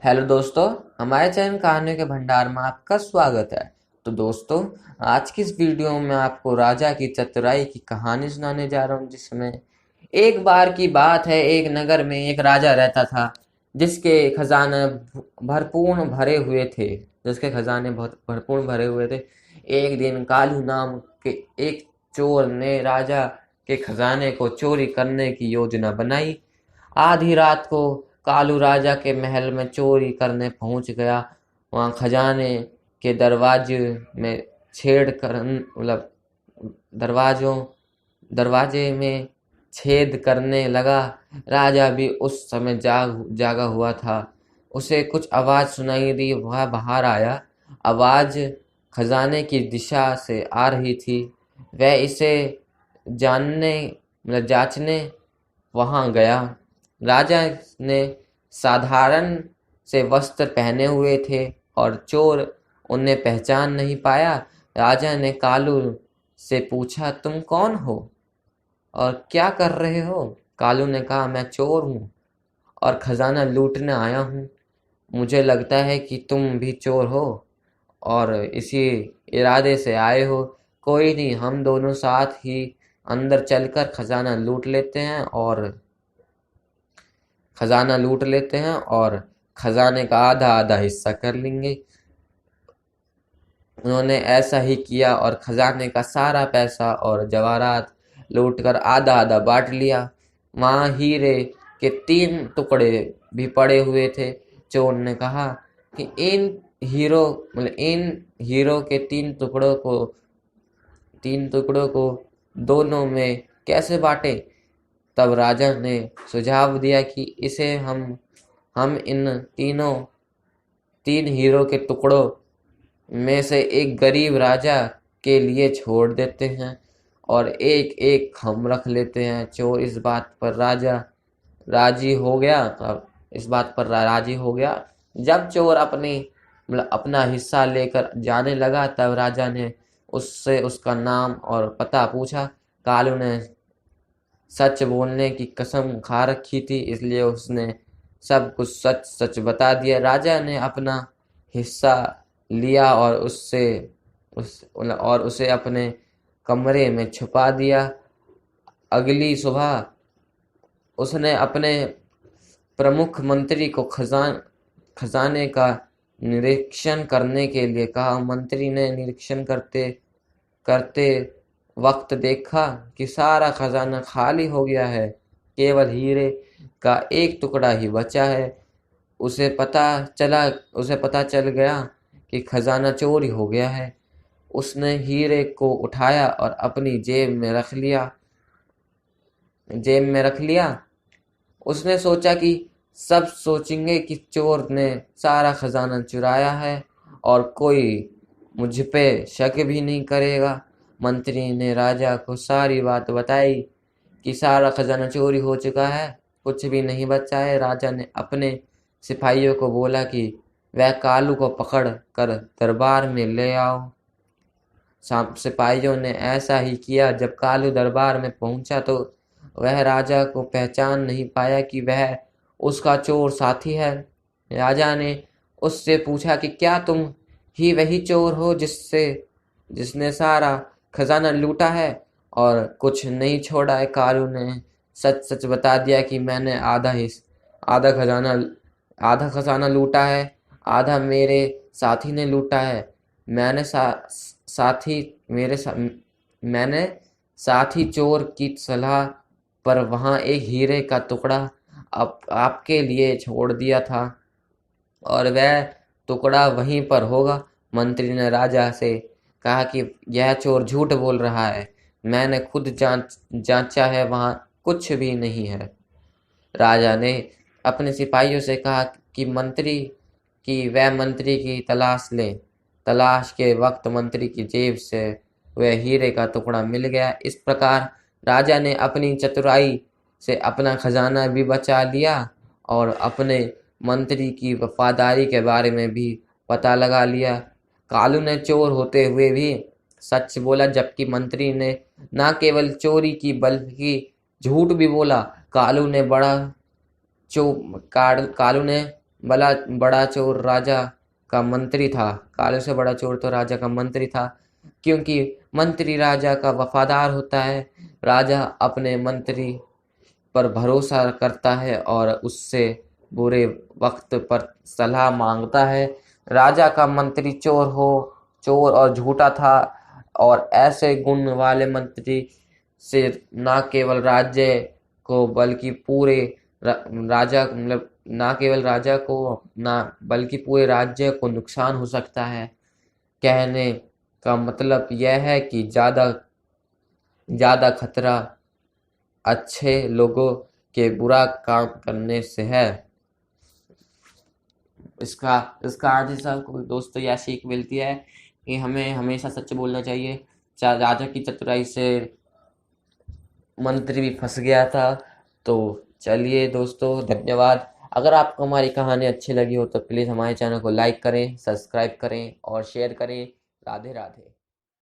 Hello दोस्तों। हमारे channel कहानियों के भंडार में आपका स्वागत है। तो दोस्तों, आज की इस वीडियो में आपको राजा की चतुराई की कहानी सुनाने जा रहा हूँ, जिसमें एक बार की बात है। एक नगर में एक राजा रहता था, जिसके खजाने भरपूर भरे हुए थे जिसके खजाने बहुत भरपूर भरे हुए थे। एक दिन कालू नाम के एक चोर ने राजा के खजाने को चोरी करने की योजना बनाई। आधी रात को कालू राजा के महल में चोरी करने पहुंच गया। वहां खजाने के दरवाजे में छेड़ कर मतलब दरवाजों दरवाजे में छेद करने लगा। राजा भी उस समय जागा हुआ था। उसे कुछ आवाज सुनाई दी। वह बाहर आया। आवाज खजाने की दिशा से आ रही थी। वह इसे जानने जांचने वहां गया। राजा ने साधारण से वस्त्र पहने हुए थे और चोर उन्हें पहचान नहीं पाया। राजा ने कालू से पूछा, तुम कौन हो और क्या कर रहे हो? कालू ने कहा, मैं चोर हूँ और खजाना लूटने आया हूँ। मुझे लगता है कि तुम भी चोर हो और इसी इरादे से आए हो। कोई नहीं, हम दोनों साथ ही अंदर चलकर खजाना लूट लेते हैं और खजाने का आधा आधा हिस्सा कर लेंगे। उन्होंने ऐसा ही किया और खजाने का सारा पैसा और जवाहरात लूटकर आधा आधा बांट लिया। वहां हीरे के 3 टुकड़े भी पड़े हुए थे। चोर ने कहा कि इन हीरो के 3 टुकड़ों को दोनों में कैसे बांटे? तब राजा ने सुझाव दिया कि इसे हम इन 3 हीरो के टुकड़ों में से एक गरीब राजा के लिए छोड़ देते हैं और एक एक हम रख लेते हैं। चोर इस बात पर राजी हो गया। जब चोर अपना हिस्सा लेकर जाने लगा, तब राजा ने उससे उसका नाम और पता पूछा। कालू ने सच बोलने की कसम खा रखी थी, इसलिए उसने सब कुछ सच सच बता दिया। राजा ने अपना हिस्सा लिया और उसे अपने कमरे में छुपा दिया। अगली सुबह उसने अपने प्रमुख मंत्री को खजाने का निरीक्षण करने के लिए कहा। मंत्री ने निरीक्षण करते करते वक्त देखा कि सारा खजाना खाली हो गया है। केवल हीरे का एक टुकड़ा ही बचा है। उसे पता चल गया कि खजाना चोरी हो गया है। उसने हीरे को उठाया और अपनी जेब में रख लिया। उसने सोचा कि सब सोचेंगे कि चोर ने सारा खजाना चुराया है और कोई मुझ पे शक भी नहीं करेगा। मंत्री ने राजा को सारी बात बताई कि सारा खजाना चोरी हो चुका है, कुछ भी नहीं बचा है। राजा ने अपने सिपाहियों को बोला कि वह कालू को पकड़ कर दरबार में ले आओ। सिपाहियों ने ऐसा ही किया। जब कालू दरबार में पहुंचा तो वह राजा को पहचान नहीं पाया कि वह उसका चोर साथी है। राजा ने उससे पूछा कि क्या तुम ही वही चोर हो जिसने सारा खजाना लूटा है और कुछ नहीं छोड़ा है? कालू ने सच सच बता दिया कि मैंने आधा खजाना आधा खजाना लूटा है, आधा मेरे साथी ने लूटा है। मैंने साथी मेरे सा, मैंने साथी चोर की सलाह पर वहां एक हीरे का टुकड़ा आपके लिए छोड़ दिया था और वह टुकड़ा वहीं पर होगा। मंत्री ने राजा से कहा कि यह चोर झूठ बोल रहा है। मैंने खुद जांचा है, वहां कुछ भी नहीं है। राजा ने अपने सिपाहियों से कहा कि वह मंत्री की तलाश ले। तलाश के वक्त मंत्री की जेब से वह हीरे का टुकड़ा मिल गया। इस प्रकार राजा ने अपनी चतुराई से अपना खजाना भी बचा लिया और अपने मंत्री की वफादारी के बारे में भी पता लगा लिया। कालू ने चोर होते हुए भी सच बोला, जबकि मंत्री ने न केवल चोरी की बल्कि झूठ भी बोला। कालू ने बड़ा चोर राजा का मंत्री था। कालों से बड़ा चोर तो राजा का मंत्री था, क्योंकि मंत्री राजा का वफादार होता है। राजा अपने मंत्री पर भरोसा करता है और उससे बुरे वक्त पर सलाह मांगता है। राजा का मंत्री चोर और झूठा था, और ऐसे गुण वाले मंत्री से न केवल राज्य को बल्कि पूरे राजा मतलब ना केवल राजा को ना बल्कि पूरे राज्य को नुकसान हो सकता है। कहने का मतलब यह है कि ज्यादा खतरा अच्छे लोगों के बुरा काम करने से है। इसका इसका अर्थ को दोस्तों यह सीख मिलती है कि हमें हमेशा सच बोलना चाहिए। राजा की चतुराई से मंत्री भी फंस गया था। तो चलिए दोस्तों, धन्यवाद। अगर आपको हमारी कहानी अच्छी लगी हो तो प्लीज़ हमारे चैनल को लाइक करें, सब्सक्राइब करें और शेयर करें। राधे राधे।